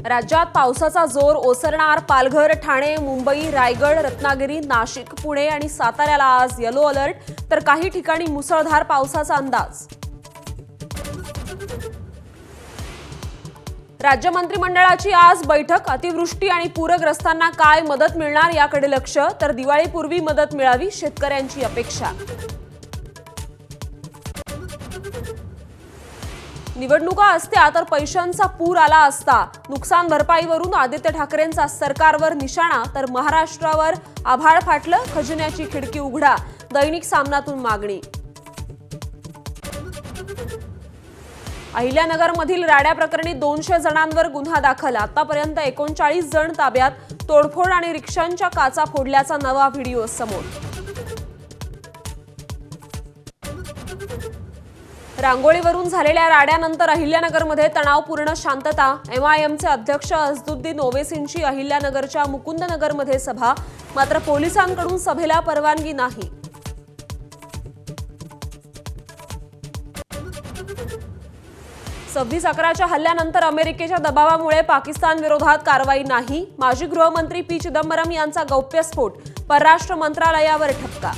राज्यात पावसाचा जोर ओसरणार। पालघर, ठाणे, मुंबई, रायगड, रत्नागिरी, नाशिक, पुणे आणि साताऱ्याला आज येलो अलर्ट, तर काही ठिकाणी मुसळधार पावसाचा अंदाज। राज्य मंत्रिमंडळाची आज बैठक। अतिवृष्टी आणि पूरग्रस्तांना काय मदत मिळणार याकडे लक्ष, तर दिवाळीपूर्वी मदत मिळावी शेतकऱ्यांची अपेक्षा। निवडणुका असत्या तर पैशांचा पूर आला असता। नुकसान भरपाईवरून आदित्य ठाकरेंचा सरकारवर निशाणा, तर महाराष्ट्रावर आभाळ फाटलं, खजिन्याची खिडकी उघडा, दैनिक सामनातून मागणी। अहिल्यानगरमधील राड्या प्रकरणी 200 जणांवर गुन्हा दाखल। आतापर्यंत 39 जण ताब्यात। तोडफोड आणि रिक्षांच्या काचा फोडल्याचा नवा व्हिडिओ समोर। रांगोळीवरून झालेल्या राड्यानंतर अहिल्यानगरमध्ये तणावपूर्ण शांतता। एमआयएमचे अध्यक्ष असदुद्दीन ओवेसींची अहिल्यानगरच्या मुकुंदनगरमध्ये सभा, मात्र पोलिसांकडून सभेला परवानगी नाही। सव्वीस 11च्या हल्ल्यानंतर अमेरिकेच्या दबावामुळे पाकिस्तान विरोधात कारवाई नाही। माजी गृहमंत्री पी चिदंबरम यांचा गौप्यस्फोट, परराष्ट्र मंत्रालयावर ठपका।